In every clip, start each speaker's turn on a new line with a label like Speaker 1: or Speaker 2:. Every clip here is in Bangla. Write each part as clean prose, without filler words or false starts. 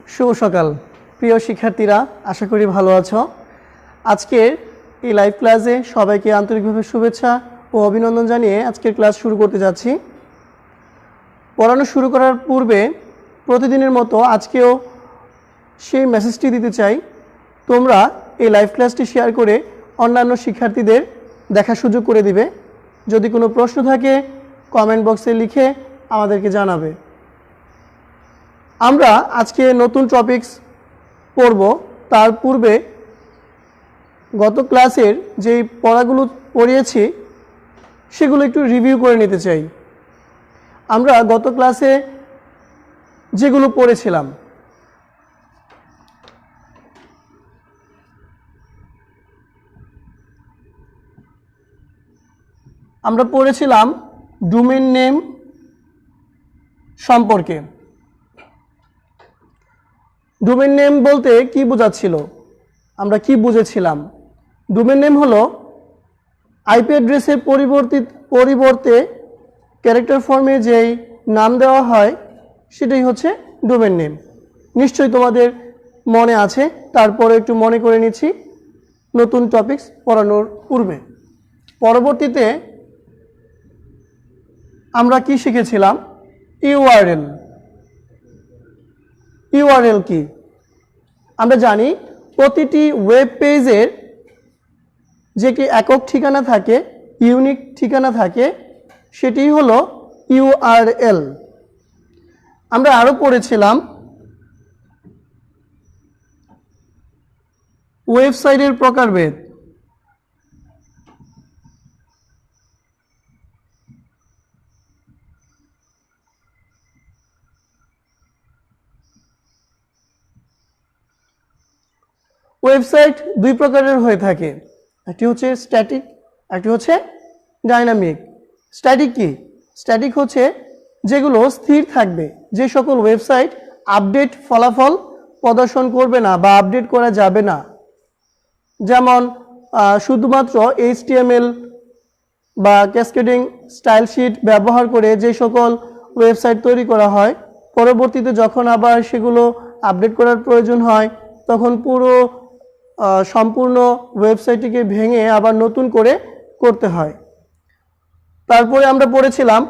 Speaker 1: শুভ সকাল প্রিয় শিক্ষার্থীরা, আশা করি ভালো আছো। আজকের এই লাইভ ক্লাসে সবাইকে আন্তরিকভাবে শুভেচ্ছা ও অভিনন্দন জানিয়ে আজকের ক্লাস শুরু করতে যাচ্ছি। পড়ানো শুরু করার পূর্বে প্রতিদিনের মতো আজকেও সেই মেসেজটি দিতে চাই, তোমরা এই লাইভ ক্লাসটি শেয়ার করে অন্যান্য শিক্ষার্থীদের দেখার সুযোগ করে দিবে। যদি কোনো প্রশ্ন থাকে কমেন্ট বক্সে লিখে আমাদেরকে জানাবে। আমরা আজকে নতুন টপিকস পড়ব, তার পূর্বে গত ক্লাসের যেই পড়াগুলো পড়িয়েছি সেগুলো একটু রিভিউ করে নিতে চাই। আমরা গত ক্লাসে যেগুলো পড়েছিলাম, আমরা পড়েছিলাম ডোমেইন নেম সম্পর্কে। ডোমেইন নেম বলতে কি বোঝাচ্ছিল, আমরা কি বুঝেছিলাম? ডোমেইন নেম হলো আইপি অ্যাড্রেসের পরিবর্তে ক্যারেক্টার ফর্মে যেই নাম দেওয়া হয় সেটাই হচ্ছে ডোমেইন নেম। নিশ্চয়ই তোমাদের মনে আছে, তারপরে একটু মনে করে নিচ্ছি নতুন টপিকস পড়ানোর পূর্বে। পরবর্তীতে আমরা কি শিখেছিলাম? ইউআরএল। ইউআরএল কি? আমরা জানি প্রতিটি ওয়েব পেজের যে কি একক ঠিকানা থাকে, ইউনিক ঠিকানা থাকে, সেটি হলো ইউআরএল। আমরা আরো পড়েছিলাম ওয়েবসাইটের প্রকারভেদ। ওয়েবসাইট দুই প্রকারের হয়ে থাকে, একটি হচ্ছে স্ট্যাটিক, একটি হচ্ছে ডাইনামিক। স্ট্যাটিক কি? স্ট্যাটিক হচ্ছে যেগুলো স্থির থাকবে, যে সকল ওয়েবসাইট আপডেট ফলাফল প্রদর্শন করবে না বা আপডেট করা যাবে না। যেমন শুধুমাত্র HTML বা ক্যাসকেডিং স্টাইল শিট ব্যবহার করে যে সকল ওয়েবসাইট তৈরি করা হয়, পরবর্তীতে যখন আবার সেগুলো আপডেট করার প্রয়োজন হয় তখন পুরো সম্পূর্ণ ওয়েবসাইটটিকে ভেঙে আবার নতুন করে করতে হয়। তারপরে আমরা পড়েছিলাম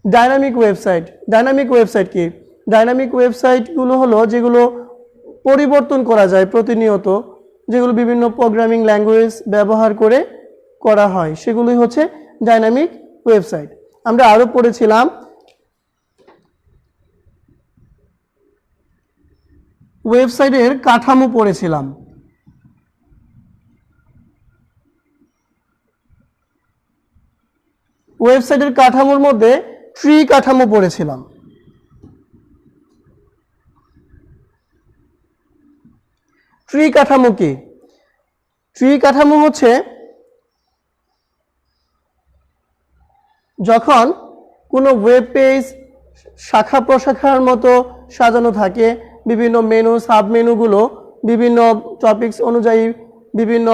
Speaker 1: ডাইনামিক ওয়েবসাইট। ডাইনামিক ওয়েবসাইট কি? ডাইনামিক ওয়েবসাইটগুলো হলো যেগুলো পরিবর্তন করা যায় প্রতিনিয়ত, যেগুলো বিভিন্ন প্রোগ্রামিং ল্যাঙ্গুয়েজ ব্যবহার করে করা হয়, সেগুলোই হচ্ছে ডাইনামিক ওয়েবসাইট। আমরা আরো পড়েছিলাম ওয়েবসাইটের কাঠামো পড়েছিলাম। ওয়েবসাইটের কাঠামোর মধ্যে ট্রি কাঠামো পড়েছিলাম। ট্রি কাঠামো কি? ট্রি কাঠামো হচ্ছে যখন কোনো ওয়েব পেজ শাখা প্রশাখার মতো সাজানো থাকে, বিভিন্ন মেনু সাব মেনুগুলো বিভিন্ন টপিকস অনুযায়ী বিভিন্ন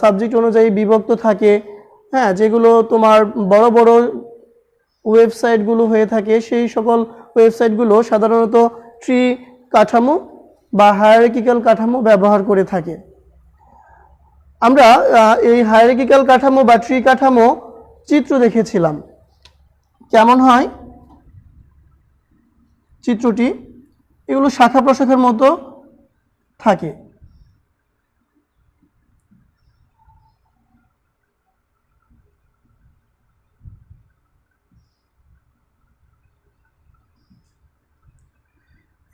Speaker 1: সাবজেক্ট অনুযায়ী বিভক্ত থাকে, হ্যাঁ, যেগুলো তোমার বড় বড় ওয়েবসাইটগুলো হয়ে থাকে, সেই সকল ওয়েবসাইটগুলো সাধারণত ট্রি কাঠামো বা হায়ারার্কিক্যাল কাঠামো ব্যবহার করে থাকে। আমরা এই হায়ারার্কিক্যাল কাঠামো বা ট্রি কাঠামো চিত্র দেখেছিলাম। কেমন হয় চিত্রটি? এগুলো শাখা প্রশাখার মতো থাকে।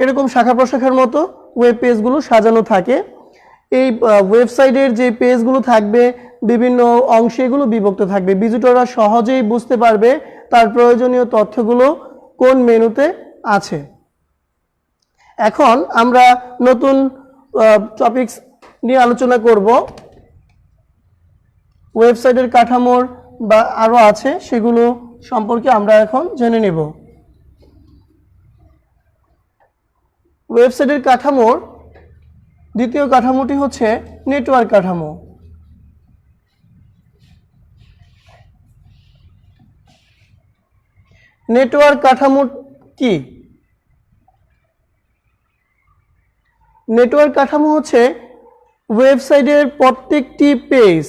Speaker 1: এরকম শাখা প্রশাখার মতো ওয়েব পেজগুলো সাজানো থাকে। এই ওয়েবসাইটের যে পেজগুলো থাকবে বিভিন্ন অংশে এগুলো বিভক্ত থাকবে, ভিজিটররা সহজেই বুঝতে পারবে তার প্রয়োজনীয় তথ্যগুলো কোন মেনুতে আছে। এখন আমরা নতুন টপিকস নিয়ে আলোচনা করব। ওয়েবসাইটের কাঠামোর বা আরো আছে, সেগুলো সম্পর্কে আমরা এখন জেনে নেব। ওয়েবসাইটের কাঠামোর দ্বিতীয় কাঠামোটি হচ্ছে নেটওয়ার্ক কাঠামো। নেটওয়ার্ক কাঠামো কি? নেটওয়ার্ক কাঠামো হচ্ছে ওয়েবসাইটের প্রত্যেকটি পেজ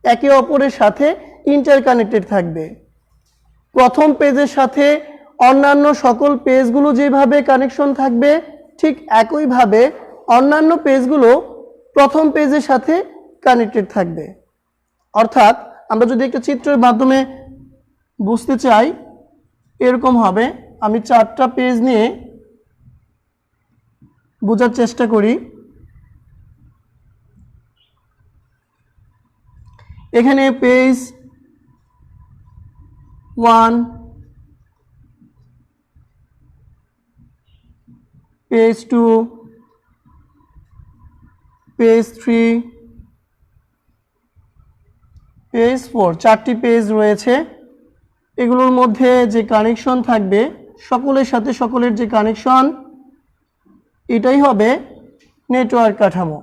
Speaker 1: একে অপরের সাথে ইন্টারকানেক্টেড থাকবে। প্রথম পেজের সাথে অন্যান্য সকল পেজগুলো যেভাবে কানেকশন থাকবে, ঠিক একইভাবে অন্যান্য পেজগুলো প্রথম পেজের সাথে কানেক্টেড থাকবে। অর্থাৎ আমরা যদি একটা চিত্রের মাধ্যমে বুঝতে চাই, এরকম হবে। আমি 4টা পেজ নিয়ে বোঝার চেষ্টা করি। এখানে পেজ 1, পেজ 2, পেজ 3, পেজ 4, 4টি পেজ রয়েছে। এগুলোর মধ্যে যে কানেকশন থাকবে, সকলের সাথে সকলের যে কানেকশন, এটাই হবে নেটওয়ার্ক কাঠামো।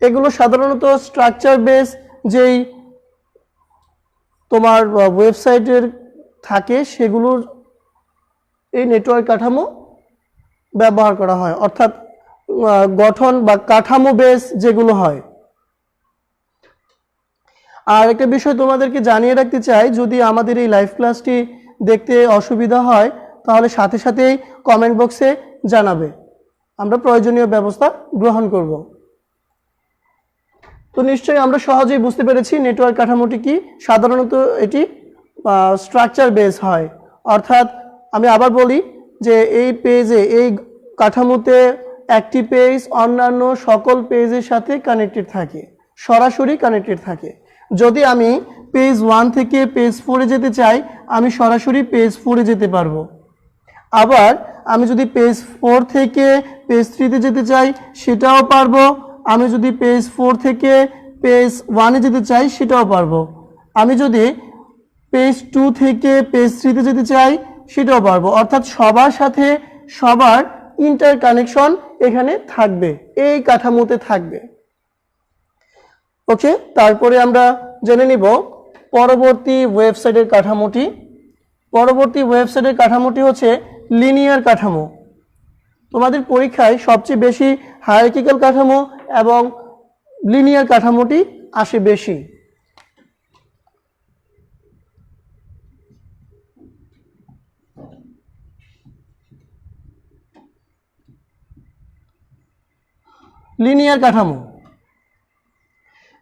Speaker 1: এগুলো সাধারণত স্ট্রাকচার বেস যেই তোমার ওয়েবসাইটের থাকে, সেগুলোর এই নেটওয়ার্ক কাঠামো ব্যবহার করা হয়, অর্থাৎ গঠন বা কাঠামো বেস যেগুলো হয়। আর একটা বিষয় তোমাদেরকে জানিয়ে রাখতে চাই, যদি আমাদের এই লাইভ ক্লাসটি দেখতে অসুবিধা হয় তাহলে সাথে সাথেই কমেন্ট বক্সে জানাবে, আমরা প্রয়োজনীয় ব্যবস্থা গ্রহণ করব। তো নিশ্চয়ই আমরা সহজেই বুঝতে পেরেছি নেটওয়ার্ক কাঠামোটি কি। সাধারণত এটি স্ট্রাকচার বেস হয়, অর্থাৎ আমি আবার বলি যে এই পেজে, এই কাঠামোতে একটি পেজ অন্যান্য সকল পেজের সাথে কানেক্টেড থাকে, সরাসরি কানেক্টেড থাকে। যদি আমি পেজ 1 থেকে পেজ 4-এ যেতে চাই, আমি সরাসরি পেজ 4-এ যেতে পারবো। আবার আমি যদি পেজ 4 থেকে পেজ 3-তে যেতে চাই, সেটাও পারবো। আমি যদি পেজ 4 থেকে পেজ 1-এ যেতে চাই, সেটাও পারবো। আমি যদি পেজ 2 থেকে পেজ 3-তে যেতে চাই, সেটাও পারবো। অর্থাৎ সবার সাথে সবার ইন্টার কানেকশন এখানে থাকবে, এই কাঠামোতে থাকবে। ওকে, তারপরে আমরা জেনে নিব পরবর্তী ওয়েবসাইটের কাঠামোটি। পরবর্তী ওয়েবসাইটের কাঠামোটি হচ্ছে লিনিয়ার কাঠামো। তোমাদের পরীক্ষায় সবচেয়ে বেশি হায়ারার্কিক্যাল কাঠামো এবং লিনিয়ার কাঠামোটি আসে বেশি। লিনিয়ার কাঠামো,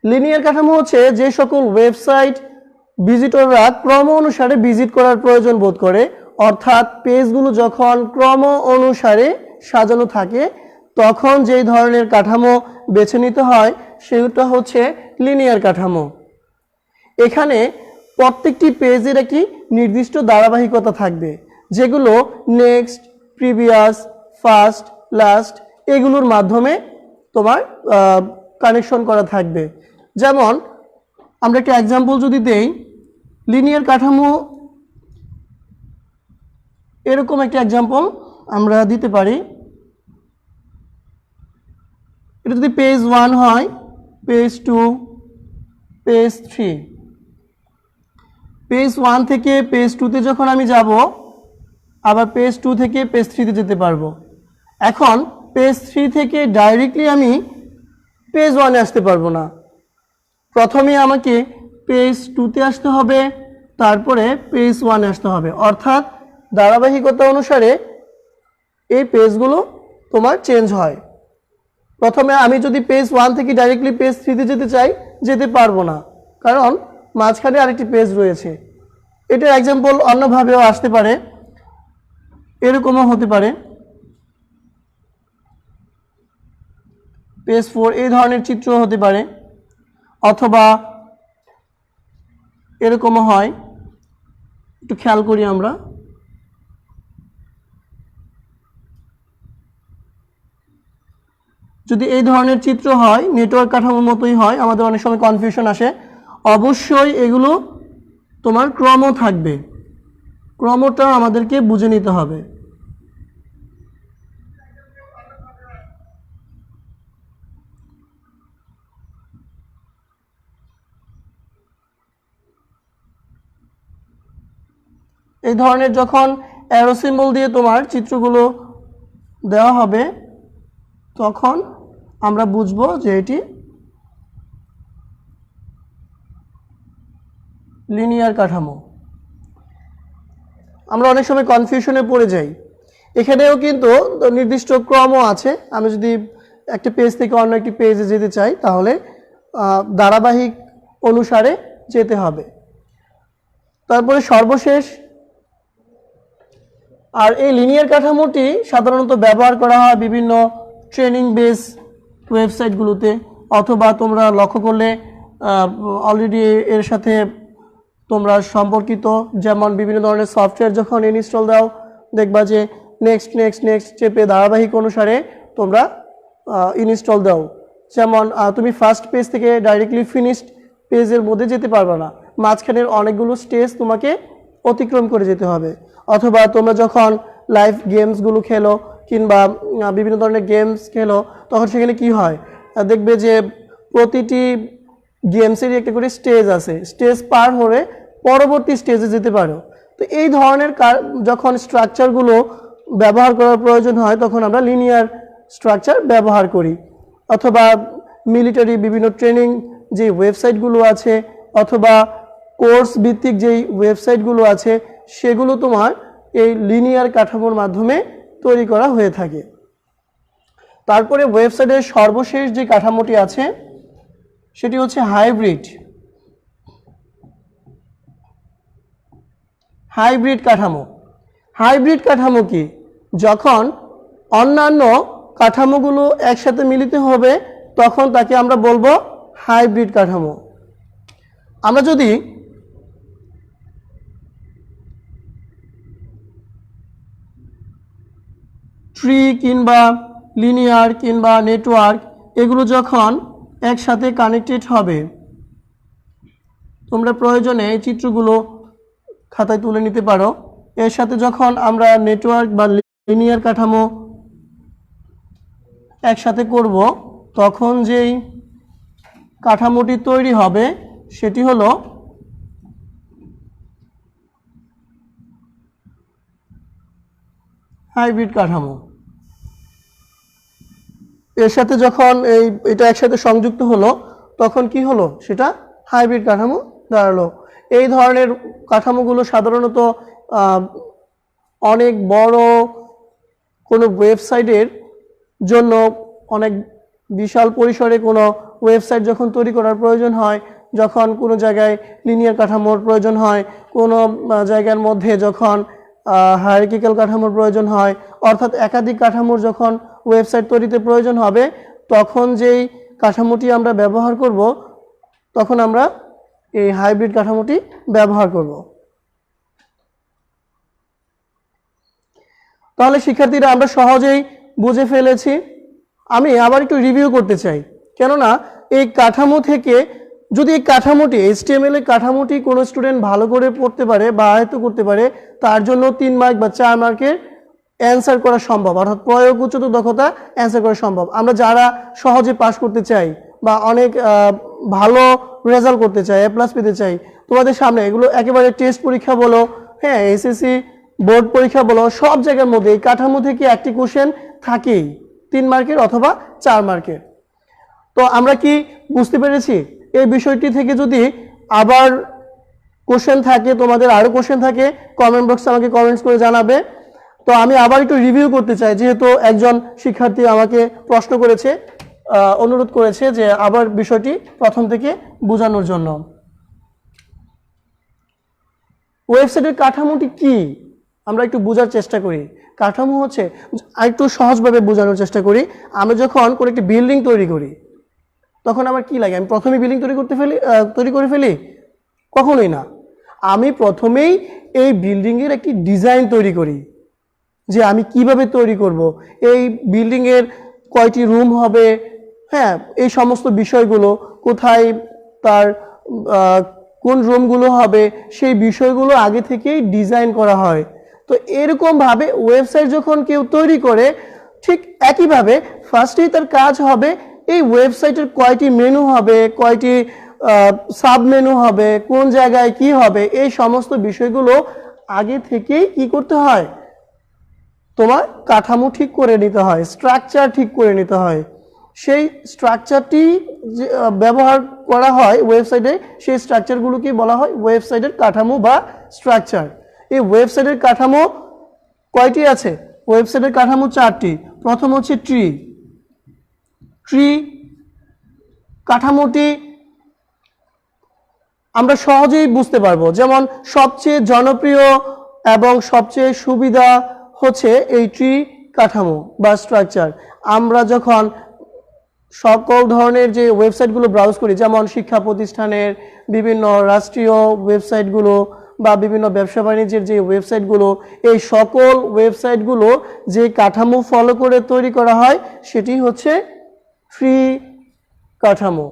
Speaker 1: লিনিয়ার কাঠামো হচ্ছে যে সকল ওয়েবসাইট ভিজিটররা ক্রম অনুসারে ভিজিট করার প্রয়োজন বোধ করে, অর্থাৎ পেজগুলো যখন ক্রম অনুসারে সাজানো থাকে, তখন যেই ধরনের কাঠামো বেছে নিতে হয় সেটা হচ্ছে লিনিয়ার কাঠামো। এখানে প্রত্যেকটি পেজের একটি নির্দিষ্ট ধারাবাহিকতা থাকবে, যেগুলো নেক্সট, প্রিভিয়াস, ফার্স্ট, লাস্ট এগুলোর মাধ্যমে তোমার কানেকশন করা থাকবে। যেমন আমরা একটা এক্সাম্পল যদি দেই, লিনিয়ার কাঠামো এরকম একটা এক্সাম্পল আমরা দিতে পারি। এটা যদি পেজ 1 হয়, পেজ 2, পেজ 3, পেজ 1 থেকে পেজ 2-তে যখন আমি যাব, আবার পেজ 2 থেকে পেজ 3-তে যেতে পারবো। এখন পেজ 3 থেকে ডাইরেক্টলি আমি পেজ 1-এ আসতে পারবো না, প্রথমে আমাকে পেজ 2-তে আসতে হবে, তারপরে পেজ 1-এ আসতে হবে। অর্থাৎ ধারাবাহিকতা অনুসারে এই পেজগুলো তোমার চেঞ্জ হয়। প্রথমে আমি যদি পেজ 1 থেকে ডাইরেক্টলি পেজ 3-তে যেতে চাই, যেতে পারবো না, কারণ মাঝখানে আরেকটি পেজ রয়েছে। এটার এক্সাম্পল অন্যভাবেও আসতে পারে, এরকমও হতে পারে, পেজ 4 এই ধরনের চিত্র হতে পারে, অথবা এরকমও হয়। একটু খেয়াল করি আমরা, যদি এই ধরনের চিত্র হয়, নেটওয়ার্ক কাঠামোর মতোই হয়, আমাদের অনেক সময় কনফিউশন আসে। অবশ্যই এগুলো তোমার ক্রম থাকবে, ক্রমটা আমাদেরকে বুঝে নিতে হবে। এই ধরনের যখন অ্যারো সিম্বল দিয়ে তোমার চিত্রগুলো দেওয়া হবে তখন আমরা বুঝবো যে এটি লিনিয়ার কাঠামো। আমরা অনেক সময় কনফিউশনে পড়ে যাই। এখানেও কিন্তু নির্দিষ্ট ক্রমও আছে। আমি যদি একটা পেজ থেকে অন্য একটি পেজে যেতে চাই তাহলে ধারাবাহিক অনুসারে যেতে হবে। তারপরে সর্বশেষ, আর এই লিনিয়ার কাঠামোটি সাধারণত ব্যবহার করা হয় বিভিন্ন ট্রেনিং বেস ওয়েবসাইটগুলোতে, অথবা তোমরা লক্ষ্য করলে অলরেডি এর সাথে তোমরা সম্পর্কিত, যেমন বিভিন্ন ধরনের সফটওয়্যার যখন ইনস্টল দাও দেখবা যে নেক্সট নেক্সট নেক্সট চেপে ধারাবাহিক অনুসারে তোমরা ইনস্টল দাও। যেমন তুমি ফার্স্ট পেজ থেকে ডাইরেক্টলি ফিনিশড পেজের মধ্যে যেতে পারবে না, মাঝখানের অনেকগুলো স্টেজ তোমাকে অতিক্রম করে যেতে হবে। অথবা তোমরা যখন লাইভ গেমসগুলো খেলো কিংবা বিভিন্ন ধরনের গেমস খেলো তখন সেখানে কি হয়, দেখবে যে প্রতিটি গেমসেরই একটা করে স্টেজ আছে, স্টেজ পার হয়ে পরবর্তী স্টেজে যেতে পারো। তো এই ধরনের যখন স্ট্রাকচারগুলো ব্যবহার করার প্রয়োজন হয় তখন আমরা লিনিয়ার স্ট্রাকচার ব্যবহার করি। অথবা মিলিটারি বিভিন্ন ট্রেনিং যে ওয়েবসাইটগুলো আছে অথবা কোর্স ভিত্তিক যেই ওয়েবসাইটগুলো আছে সেগুলো তোমার এই লিনিয়ার কাঠামোর মাধ্যমে তৈরি করা হয়ে থাকে। তারপরে ওয়েবসাইটের সর্বশেষ যে কাঠামোটি আছে সেটি হচ্ছে হাইব্রিড। হাইব্রিড কাঠামো। হাইব্রিড কাঠামো কি? যখন অন্যান্য কাঠামোগুলো একসাথে মিলিত হবে তখন তাকে আমরা বলবো হাইব্রিড কাঠামো। আমরা যদি ট্রি কিংবা লিনিয়ার কিংবা নেটওয়ার্ক এগুলো যখন একসাথে কানেক্টেড হবে, তোমরা প্রয়োজনে এই চিত্রগুলো খাতায় তুলে নিতে পারো। এর সাথে যখন আমরা নেটওয়ার্ক বা লিনিয়ার কাঠামো একসাথে করব তখন যেই কাঠামোটি তৈরি হবে সেটি হলো হাইব্রিড কাঠামো। এর সাথে যখন এটা একসাথে সংযুক্ত হলো তখন কি হলো, সেটা হাইব্রিড কাঠামো দাঁড়ালো। এই ধরনের কাঠামোগুলো সাধারণত অনেক বড় কোনো ওয়েবসাইটের জন্য, অনেক বিশাল পরিসরে কোনো ওয়েবসাইট যখন তৈরি করার প্রয়োজন হয়, যখন কোনো জায়গায় লিনিয়ার কাঠামোর প্রয়োজন হয়, কোনো জায়গার মধ্যে যখন হায়ারার্কিক্যাল কাঠামোর প্রয়োজন হয়, অর্থাৎ একাধিক কাঠামোর যখন ওয়েবসাইট তৈরিতে প্রয়োজন হবে তখন যেই কাঠামোটি আমরা ব্যবহার করব তখন আমরা এই হাইব্রিড কাঠামোটি ব্যবহার করব। তাহলে শিক্ষার্থীরা আমরা সহজেই বুঝে ফেলেছি। আমি আবার একটু রিভিউ করতে চাই, কেননা এই কাঠামো থেকে যদি এই কাঠামোটি HTML এর কাঠামোটি কোনো স্টুডেন্ট ভালো করে পড়তে পারে বা আয়ত্ত করতে পারে তার জন্য 3 মার্ক বা 4 মার্কের অ্যান্সার করা সম্ভব, অর্থাৎ প্রয়োগ উচ্চত দক্ষতা অ্যান্সার করা সম্ভব। আমরা যারা সহজে পাস করতে চাই বা অনেক ভালো রেজাল্ট করতে চাই, A+ পেতে চাই, তোমাদের সামনে এগুলো একেবারে টেস্ট পরীক্ষা বলো, হ্যাঁ SSC বোর্ড পরীক্ষা বলো, সব জায়গার মধ্যে এই কাঠামো থেকে একটি কোশ্চেন থাকেই 3 মার্কের অথবা 4 মার্কের। তো আমরা কি বুঝতে পেরেছি? এই বিষয়টি থেকে যদি আবার কোশ্চেন থাকে, তোমাদের আরও কোশ্চেন থাকে, কমেন্ট বক্সে আমাকে কমেন্টস করে জানাবে। তো আমি আবার একটু রিভিউ করতে চাই, যেহেতু একজন শিক্ষার্থী আমাকে প্রশ্ন করেছে, অনুরোধ করেছে যে আবার বিষয়টি প্রথম থেকে বোঝানোর জন্য। ওয়েবসাইটের কাঠামোটি কি আমরা একটু বোঝার চেষ্টা করি। কাঠামো হচ্ছে, একটু সহজভাবে বোঝানোর চেষ্টা করি। আমরা যখন কোনো একটি বিল্ডিং তৈরি করি তখন আমার কি লাগে? আমি প্রথমে বিল্ডিং তৈরি করে ফেলি? কখনোই না। আমি প্রথমেই এই বিল্ডিংয়ের একটি ডিজাইন তৈরি করি, যে আমি কিভাবে তৈরি করব, এই বিল্ডিংয়ের কয়টি রুম হবে, হ্যাঁ এই সমস্ত বিষয়গুলো, কোথায় তার কোন রুমগুলো হবে, সেই বিষয়গুলো আগে থেকেই ডিজাইন করা হয়। তো এরকমভাবে ওয়েবসাইট যখন কেউ তৈরি করে ঠিক একইভাবে ফার্স্টেই তার কাজ হবে এই ওয়েবসাইটের কয়টি মেনু হবে, কয়টি সাব মেনু হবে, কোন জায়গায় কি হবে, এই সমস্ত বিষয়গুলো আগে থেকেই কি করতে হয়, তোমার কাঠামো ঠিক করে নিতে হয়, স্ট্রাকচার ঠিক করে নিতে হয়। সেই স্ট্রাকচারটি ব্যবহার করা হয় ওয়েবসাইটে, সেই স্ট্রাকচারগুলোকে বলা হয় ওয়েবসাইটের কাঠামো বা স্ট্রাকচার। এই ওয়েবসাইটের কাঠামো কয়টি আছে? ওয়েবসাইটের কাঠামো 4টি। প্রথম হচ্ছে ট্রি। ট্রি কাঠামোটি আমরা সহজেই বুঝতে পারবো, যেমন সবচেয়ে জনপ্রিয় এবং সবচেয়ে সুবিধা হচ্ছে এই ট্রি কাঠামো বা স্ট্রাকচার। আমরা যখন সকল ধরনের যে ওয়েবসাইটগুলো ব্রাউজ করি, যেমন শিক্ষা প্রতিষ্ঠানের বিভিন্ন রাষ্ট্রীয় ওয়েবসাইটগুলো বা বিভিন্ন ব্যবসা বাণিজ্যের যে ওয়েবসাইটগুলো, এই সকল ওয়েবসাইটগুলো যে কাঠামো ফলো করে তৈরি করা হয় সেটি হচ্ছে ট্রি কাঠামো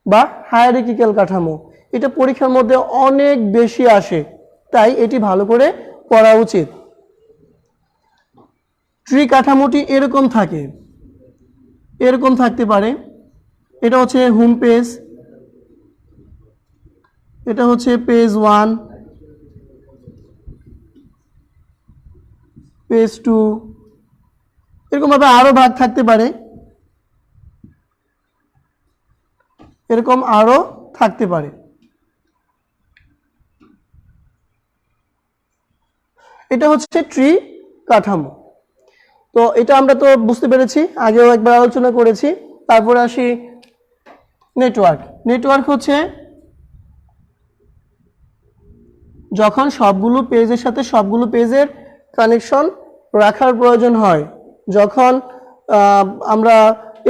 Speaker 1: বা হায়ারার্কিক্যাল কাঠামো। এটা পরীক্ষার মধ্যে অনেক বেশি আসে, তাই এটি ভালো করে পড়া উচিত। ট্রি কাঠামোটি এরকম থাকে, এরকম থাকতে পারে। এটা হচ্ছে হোম পেজ, এটা হচ্ছে পেজ 1, পেজ 2, এরকমভাবে আরো ভাগ থাকতে পারে, এরকম আরো থাকতে পারে। এটা হচ্ছে ট্রি কাঠামো। তো এটা আমরা তো বুঝতে পেরেছি, আগেও একবার আলোচনা করেছি। তারপরে আসি নেটওয়ার্ক। নেটওয়ার্ক হচ্ছে যখন সবগুলো পেজের সাথে সবগুলো পেজের কানেকশন রাখার প্রয়োজন হয়, যখন আমরা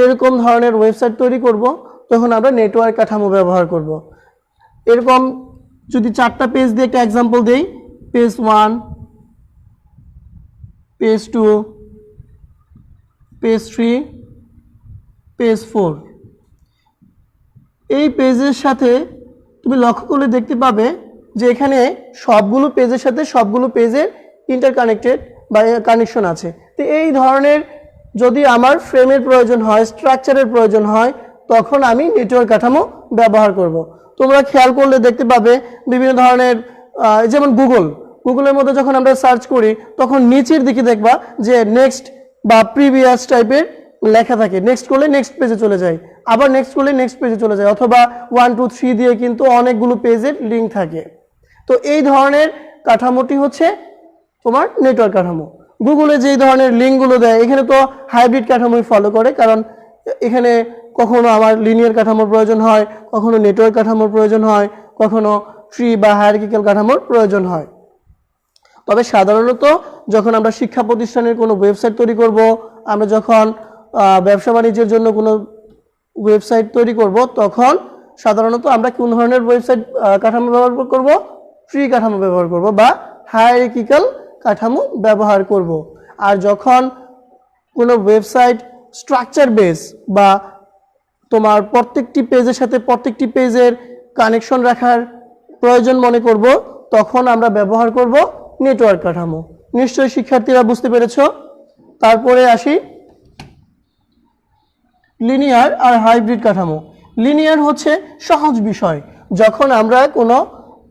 Speaker 1: এরকম ধরনের ওয়েবসাইট তৈরি করব তখন আমরা নেটওয়ার্ক কাঠামো ব্যবহার করব। এরকম যদি 4টা পেজ দিয়ে একটা এক্সাম্পল দেই, পেজ 1, পেজ 2, পেজ 3, পেজ 4, এই পেজের সাথে তুমি লক্ষ্য করলে দেখতে পাবে যে এখানে সবগুলো পেজের সাথে সবগুলো পেজের ইন্টারকানেক্টেড বা কানেকশন আছে। তো এই ধরনের যদি আমার ফ্রেমের প্রয়োজন হয়, স্ট্রাকচারের প্রয়োজন হয়, তখন আমি নেটওয়ার্ক কাঠামো ব্যবহার করব। তোমরা খেয়াল করলে দেখতে পাবে বিভিন্ন ধরনের, যেমন গুগলের মধ্যে যখন আমরা সার্চ করি তখন নিচের দিকে দেখবা যে নেক্সট বা প্রিভিয়াস টাইপের লেখা থাকে। নেক্সট করলে নেক্সট পেজে চলে যায়, আবার নেক্সট করলে নেক্সট পেজে চলে যায়, অথবা 1 2 3 দিয়ে কিন্তু অনেকগুলো পেজের লিঙ্ক থাকে। তো এই ধরনের কাঠামোটি হচ্ছে তোমার নেটওয়ার্ক কাঠামো। গুগলে যেই ধরনের লিঙ্কগুলো দেয় এখানে তো হাইব্রিড কাঠামোই ফলো করে, কারণ এখানে কখনো আমার লিনিয়ার কাঠামোর প্রয়োজন হয়, কখনো নেটওয়ার্ক কাঠামোর প্রয়োজন হয়, কখনো ট্রি বা হায়ারার্কিক্যাল কাঠামোর প্রয়োজন হয়। তবে সাধারণত যখন আমরা শিক্ষা প্রতিষ্ঠানের কোনো ওয়েবসাইট তৈরি করব, আমরা যখন ব্যবসা বাণিজ্যের জন্য কোনো ওয়েবসাইট তৈরি করব, তখন সাধারণত আমরা কোন ধরনের ওয়েবসাইট কাঠামো ব্যবহার করব? ট্রি কাঠামো ব্যবহার করব বা হায়ারার্কিক্যাল কাঠামো ব্যবহার করব। আর যখন কোনো ওয়েবসাইট স্ট্রাকচার বেস বা তোমার প্রত্যেকটি পেজের সাথে প্রত্যেকটি পেজের কানেকশন রাখার প্রয়োজন মনে করব, তখন আমরা ব্যবহার করব নেটওয়ার্ক কাঠামো। নিশ্চয়ই শিক্ষার্থীরা বুঝতে পেরেছ। তারপরে আসি লিনিয়ার আর হাইব্রিড কাঠামো। লিনিয়ার হচ্ছে সহজ বিষয়। যখন আমরা কোনো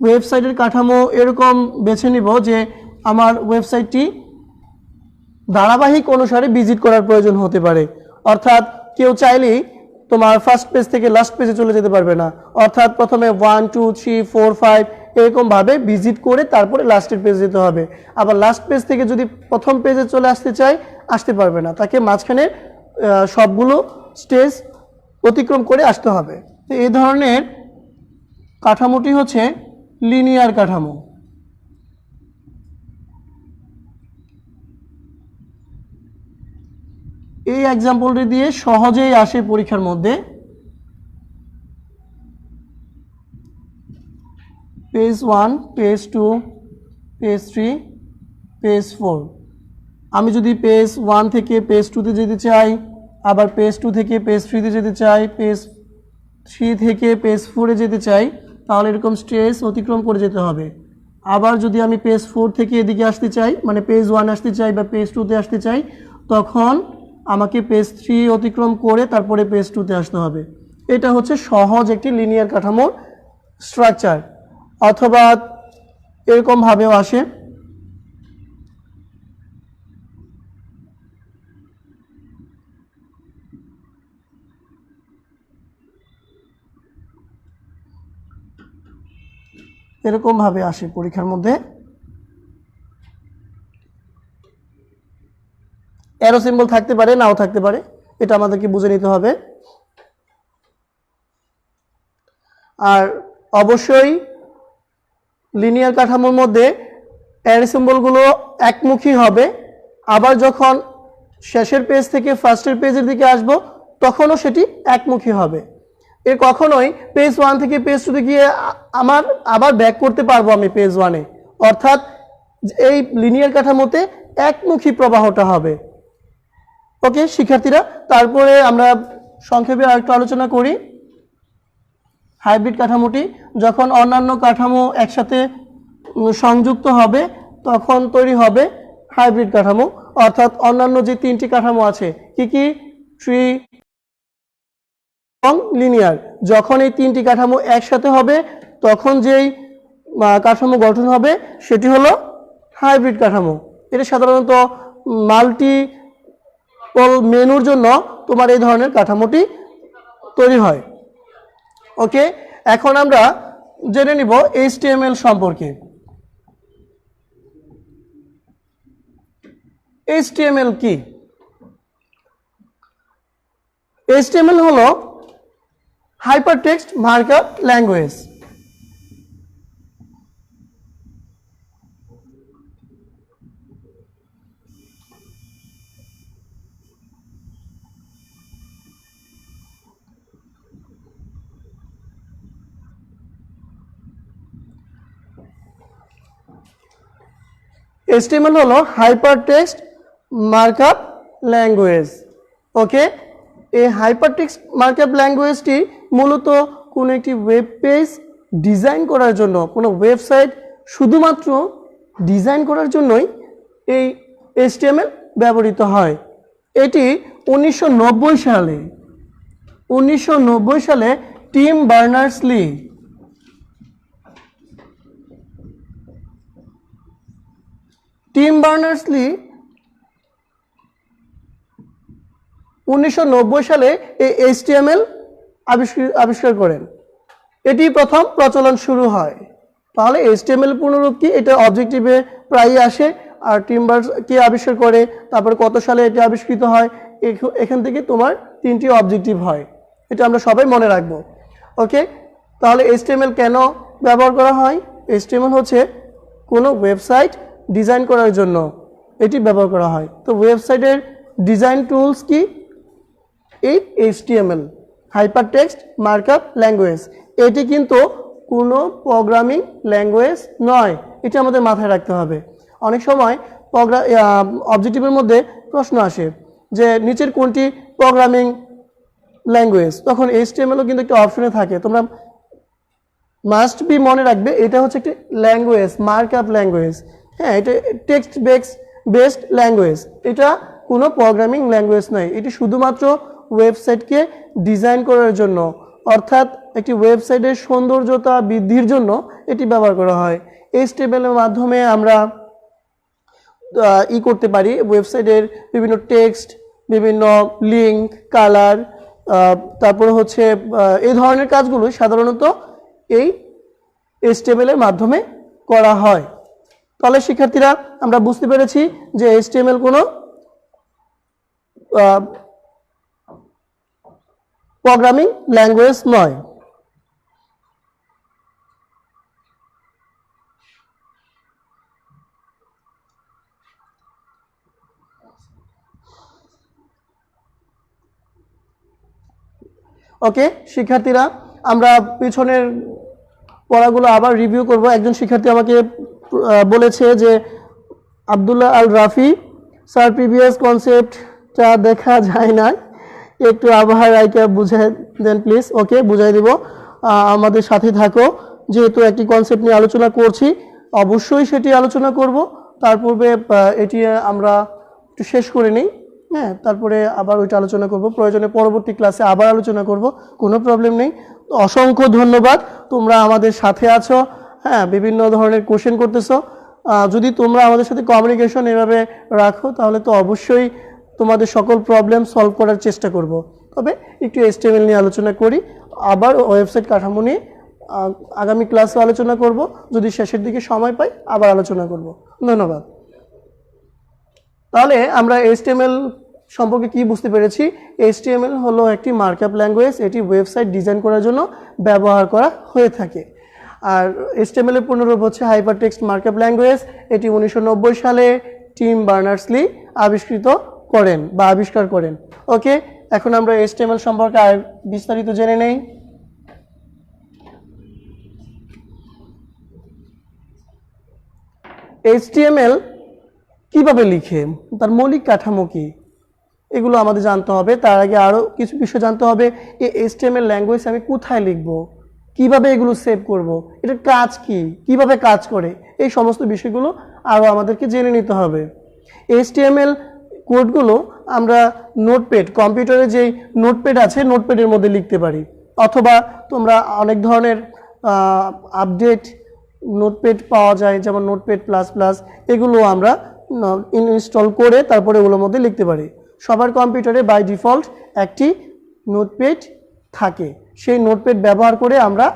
Speaker 1: ওয়েবসাইটের কাঠামো এরকম বেছে নিব যে আমার ওয়েবসাইটটি ধারাবাহিক অনুসারে ভিজিট করার প্রয়োজন হতে পারে, অর্থাৎ কেউ চাইলেই তোমার ফার্স্ট পেজ থেকে লাস্ট পেজে চলে যেতে পারবে না, অর্থাৎ প্রথমে 1 2 3 4 5 এরকমভাবে ভিজিট করে তারপরে লাস্টের পেজে যেতে হবে। আবার লাস্ট পেজ থেকে যদি প্রথম পেজে চলে আসতে চায়, আসতে পারবে না, তাকে মাঝখানে সবগুলো স্টেজ অতিক্রম করে আসতে হবে। তো এই ধরনের কাঠামোটি হচ্ছে লিনিয়ার কাঠামো। এই এক্সাম্পলটি দিয়ে সহজেই আসে পরীক্ষার মধ্যে। Page 1, page 2, page 3, page 4। আমি যদি পেজ 1 থেকে পেজ 2 তে যেতে চাই, আবার পেজ 2 থেকে পেজ 3 তে যেতে চাই, পেজ 3 থেকে পেজ 4 এ যেতে চাই, তাহলে এরকম স্টেজ অতিক্রম করে যেতে হবে। আবার যদি আমি পেজ 4 থেকে এদিকে আসতে চাই, মানে পেজ 1 আসতে চাই বা পেজ 2 তে আসতে চাই, তখন আমাকে পেজ 3 অতিক্রম করে তারপরে পেজ 2 তে আসতে হবে। এটা হচ্ছে সহজ একটি লিনিয়ার কাঠামোর স্ট্রাকচার। অথবা এরকম ভাবেও আসে, এরকম ভাবে আসে পরীক্ষার মধ্যে। অ্যারো সিম্বল থাকতে পারে, নাও থাকতে পারে, এটা আমাদেরকে বুঝে নিতে হবে। আর অবশ্যই লিনিয়ার কাঠামোর মধ্যে অ্যারো সিম্বলগুলো একমুখী হবে। আবার যখন শেষের পেজ থেকে ফার্স্টের পেজের দিকে আসব তখনও সেটি একমুখী হবে। এর কখনোই পেজ 1 থেকে পেজ 2 গিয়ে আমার আবার ব্যাক করতে পারবো আমি পেজ 1-এ, অর্থাৎ এই লিনিয়ার কাঠামোতে একমুখী প্রবাহটা হবে। ওকে শিক্ষার্থীরা, তারপরে আমরা সংক্ষেপে আরেকটু আলোচনা করি। হাইব্রিড কাঠামোটি যখন অন্যান্য কাঠামো একসাথে সংযুক্ত হবে তখন তৈরি হবে হাইব্রিড কাঠামো, অর্থাৎ অন্যান্য যে 3টি কাঠামো আছে কি কি, ট্রি এবং লিনিয়ার, যখন এই 3টি কাঠামো একসাথে হবে তখন যেই কাঠামো গঠন হবে সেটি হলো হাইব্রিড কাঠামো। এটা সাধারণত মাল্টি মেনুর জন্য তোমার এই ধরনের কাঠামোটি তৈরি হয়। ওকে, এখন আমরা জেনে নিব HTML সম্পর্কে। HTML কি? HTML হলো হাইপারটেক্সট মার্কআপ ল্যাঙ্গুয়েজ। HTML হলো হাইপারটেক্সট মার্কআপ ল্যাঙ্গুয়েজ। ওকে, এই হাইপারটেক্সট মার্কআপ ল্যাঙ্গুয়েজটি মূলত কোনো একটি ওয়েব পেজ ডিজাইন করার জন্য, কোনো ওয়েবসাইট শুধুমাত্র ডিজাইন করার জন্যই এই HTML ব্যবহৃত হয়। এটি 1990 সালে টিম বার্নার্স-লি টিম বার্নার্স-লি 1990 সালে এই HTML আবিষ্কার করেন। এটি প্রথম প্রচলন শুরু হয়। তাহলে HTML পুনরূপ কি, এটা অবজেক্টিভে প্রায়ই আসে। আর টিম বার্নার্স কে আবিষ্কার করে, তারপর কত সালে এটি আবিষ্কৃত হয়, এখান থেকে তোমার 3টি অবজেক্টিভ হয়, এটা আমরা সবাই মনে রাখবো। ওকে, তাহলে HTML কেন ব্যবহার করা হয়? HTML হচ্ছে কোনো ওয়েবসাইট ডিজাইন করার জন্য এটি ব্যবহার করা হয়। তো ওয়েবসাইটের ডিজাইন টুলস কি? এই HTML, হাইপারটেক্সট মার্কআপ ল্যাঙ্গুয়েজ। এটি কিন্তু কোনো প্রোগ্রামিং ল্যাঙ্গুয়েজ নয়, এটা আমাদের মাথায় রাখতে হবে। অনেক সময় অবজেক্টিভের মধ্যে প্রশ্ন আসে যে নিচের কোনটি প্রোগ্রামিং ল্যাঙ্গুয়েজ, তখন HTMLও কিন্তু একটা অপশনে থাকে। তোমরা মাস্ট বি মনে রাখবে এটা হচ্ছে একটি ল্যাঙ্গুয়েজ, মার্কআপ ল্যাঙ্গুয়েজ। হ্যাঁ, এটা টেক্সট বেসড ল্যাঙ্গুয়েজ, এটা কোনো প্রোগ্রামিং ল্যাঙ্গুয়েজ নয়। এটি শুধুমাত্র ওয়েবসাইটকে ডিজাইন করার জন্য, অর্থাৎ একটি ওয়েবসাইটের সৌন্দর্যতা বৃদ্ধির জন্য এটি ব্যবহার করা হয়। HTML এর মাধ্যমে আমরা করতে পারি, ওয়েবসাইটের বিভিন্ন টেক্সট, বিভিন্ন লিঙ্ক, কালার, তারপরে হচ্ছে এই ধরনের কাজগুলো সাধারণত এই HTML এর মাধ্যমে করা হয়। তাহলে শিক্ষার্থীরা আমরা বুঝতে পেরেছি যে HTML কোনো প্রোগ্রামিং ল্যাঙ্গুয়েজ নয়। ওকে শিক্ষার্থীরা, আমরা পিছনের পড়াগুলো আবার রিভিউ করব। একজন শিক্ষার্থী আমাকে বলেছে যে আব্দুল্লাহ আল রাফি স্যার, প্রিভিয়াস কনসেপ্টটা দেখা যায় না, একটু আবহাওয়ার রায়কে বুঝাই দেন প্লিজ। ওকে, বুঝাই দিব, আমাদের সাথে থাকো। যেহেতু একটি কনসেপ্ট নিয়ে আলোচনা করছি, অবশ্যই সেটি আলোচনা করব। তার পূর্বে এটি আমরা একটু শেষ করে নিই, হ্যাঁ, তারপরে আবার ওইটা আলোচনা করব। প্রয়োজনে পরবর্তী ক্লাসে আবার আলোচনা করব, কোনো প্রবলেম নেই। অসংখ্য ধন্যবাদ, তোমরা আমাদের সাথে আছো, হ্যাঁ, বিভিন্ন ধরনের কোশ্চেন করতেছো। যদি তোমরা আমাদের সাথে কমিউনিকেশন এভাবে রাখো তাহলে তো অবশ্যই তোমাদের সকল প্রবলেম সলভ করার চেষ্টা করব। তবে একটু HTML নিয়ে আলোচনা করি, আবার ওয়েবসাইট কাঠামো নিয়ে আগামী ক্লাসে আলোচনা করব, যদি শেষের দিকে সময় পাই আবার আলোচনা করব। ধন্যবাদ। তাহলে আমরা HTML সম্পর্কে কি বুঝতে পেরেছি? HTML হলো একটি মার্কআপ ল্যাঙ্গুয়েজ, এটি ওয়েবসাইট ডিজাইন করার জন্য ব্যবহার করা হয়ে থাকে। আর HTML এর পূর্ণরূপ হচ্ছে হাইপারটেক্সট মার্কআপ ল্যাঙ্গুয়েজ। এটি 1990 সালে টিম বার্নার্স-লি আবিষ্কার করেন। ওকে, এখন আমরা HTML সম্পর্কে আর বিস্তারিত জেনে নেই। HTML কিভাবে লিখে, তার মৌলিক কাঠামো কি, এগুলো আমাদের জানতে হবে। তার আগে আরও কিছু বিষয় জানতে হবে। এই HTML ল্যাঙ্গুয়েজ আমি কোথায় লিখব, কিভাবে এগুলো সেভ করব, এটার কাজ কি, কিভাবে কাজ করে, এই সমস্ত বিষয়গুলো আরও আমাদেরকে জেনে নিতে হবে। HTML কোডগুলো আমরা নোটপ্যাড, কম্পিউটারে যেই নোটপ্যাড আছে নোটপ্যাডের মধ্যে লিখতে পারি, অথবা তোমরা অনেক ধরনের আপডেট নোটপ্যাড পাওয়া যায়, যেমন নোটপ্যাড প্লাস প্লাস, এগুলো আমরা ইনস্টল করে তারপরে ওগুলোর মধ্যে লিখতে পারি। সবার কম্পিউটারে বাই ডিফল্ট একটি নোটপ্যাড থাকে, সেই নোটপ্যাড ব্যবহার করে আমরা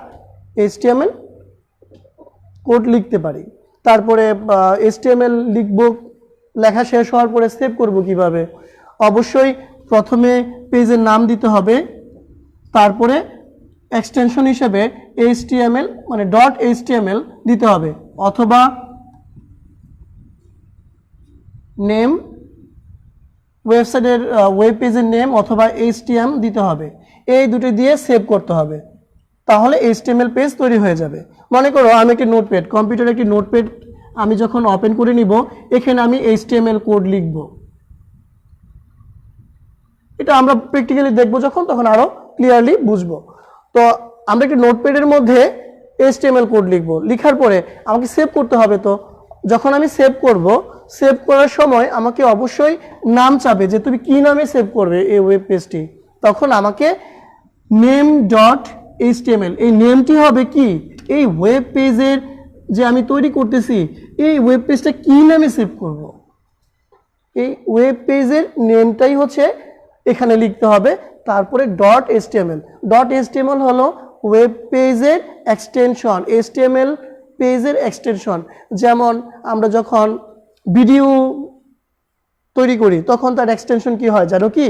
Speaker 1: HTML কোড লিখতে পারি। তারপরে HTML লিখব, লেখা শেষ হওয়ার পরে সেভ করব কিভাবে? অবশ্যই প্রথমে পেজের নাম দিতে হবে, তারপরে এক্সটেনশন হিসেবে HTML মানে .html দিতে হবে, অথবা নেম, ওয়েবসাইটের ওয়েব পেজের নেম, অথবা HTML দিতে হবে। এই দুটো দিয়ে সেভ করতে হবে, তাহলে HTML পেজ তৈরি হয়ে যাবে। মনে করো আমি একটি নোটপ্যাড, কম্পিউটারে একটি নোটপ্যাড আমি যখন ওপেন করে নিব, এখানে আমি HTML কোড লিখব। এটা আমরা প্র্যাকটিক্যালি দেখব যখন, তখন আরো ক্লিয়ারলি বুঝবো। তো আমরা একটি নোটপ্যাডের মধ্যে HTML কোড লিখব, লিখার পরে আমাকে সেভ করতে হবে। তো যখন আমি সেভ করব, সেভ করার সময় আমাকে অবশ্যই নাম চাবে যে তুমি কি নামে সেভ করবে এই ওয়েব পেজটি। তখন আমাকে name.html, এই নেমটি হবে কি, এই ওয়েব পেজের যে আমি তৈরি করতেছি এই ওয়েব পেজটা কি নামে সেভ করব, এই ওয়েব পেজের নেমটাই হচ্ছে এখানে লিখতে হবে। তারপরে .html হলো ওয়েব পেজের এক্সটেনশন, HTML পেজের এক্সটেনশন। যেমন আমরা যখন ভিডিও তৈরি করি তখন তার এক্সটেনশন কি হয় জানো কি?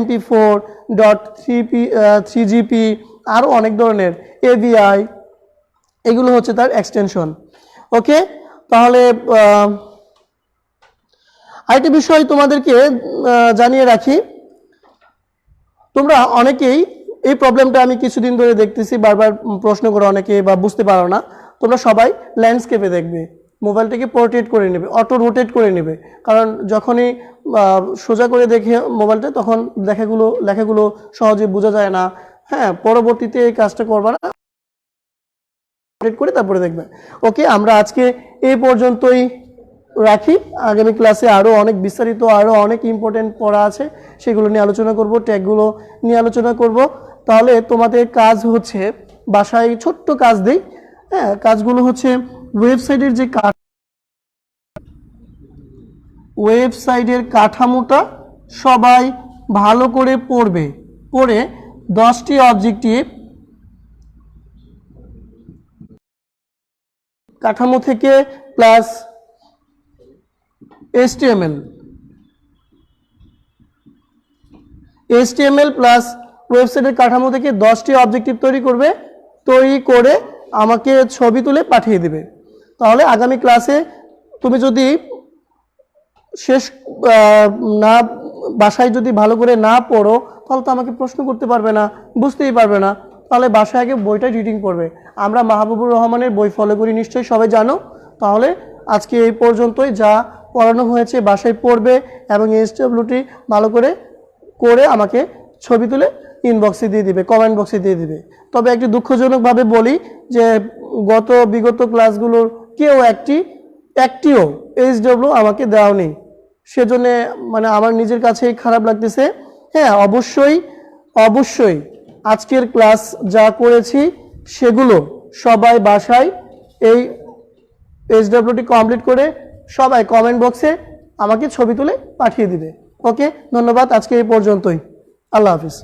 Speaker 1: .mp4, .3gp, আরও অনেক ধরনের AVI, এগুলো হচ্ছে তার এক্সটেনশন। ওকে, তাহলে আরেকটি বিষয় তোমাদেরকে জানিয়ে রাখি, তোমরা অনেকেই এই প্রবলেমটা আমি কিছুদিন ধরে দেখতেছি, বারবার প্রশ্ন করো অনেকে বা বুঝতে পারো না। তোমরা সবাই ল্যান্ডস্কেপে দেখবে, মোবাইলটাকে পোর্ট্রেট করে নেবে, অটো রোটেট করে নেবে, কারণ যখনই সোজা করে দেখে মোবাইলটা তখন লেখাগুলো সহজে বোঝা যায় না। হ্যাঁ, পরবর্তীতে এই কাজটা করবা না, করে তারপরে দেখবে। ওকে, আমরা আজকে এই পর্যন্তই রাখি। আগামী ক্লাসে আরও অনেক বিস্তারিত, আরও অনেক ইম্পর্টেন্ট পড়া আছে, সেগুলো নিয়ে আলোচনা করব, ট্যাগগুলো নিয়ে আলোচনা করব। তাহলে তোমাদের কাজ হচ্ছে, বাসায় ছোট্ট কাজ দিই। হ্যাঁ, কাজগুলো হচ্ছে ওয়েবসাইটের কাঠামোটা সবাই ভালো করে পড়বে, পড়ে 10টি অবজেক্টিভ কাঠামো থেকে প্লাস HTML প্লাস ওয়েবসাইটের কাঠামো থেকে 10টি অবজেক্টিভ তৈরি করে আমাকে ছবি তুলে পাঠিয়ে দিবে। তাহলে আগামী ক্লাসে তুমি যদি শেষ না, বাসায় যদি ভালো করে না পড়ো, তাহলে তো আমাকে প্রশ্ন করতে পারবে না, বুঝতেই পারবে না। তাহলে বাসায় আগে বইটা রিডিং করবে। আমরা মাহবুবুর রহমানের বই ফলো করি, নিশ্চয়ই সবাই জানো। তাহলে আজকে এই পর্যন্তই, যা পড়ানো হয়েছে বাসায় পড়বে এবং HWT ভালো করে আমাকে ছবি তুলে ইনবক্সে দিয়ে দিবে, কমেন্ট বক্সে দিয়ে দিবে। তবে একটি দুঃখজনকভাবে বলি যে বিগত ক্লাসগুলোর কেউ একটিও HW আমাকে দেওয়া নেই, সেজন্য মানে আমার নিজের কাছেই খারাপ লাগতেছে। হ্যাঁ, অবশ্যই আজকের ক্লাস যা করেছি সেগুলো সবাই বাসায় এই HWT কমপ্লিট করে সবাই কমেন্ট বক্সে আমাকে ছবি তুলে পাঠিয়ে দিবে। ওকে, ধন্যবাদ। আজকে এই পর্যন্তই। আল্লাহ হাফিজ।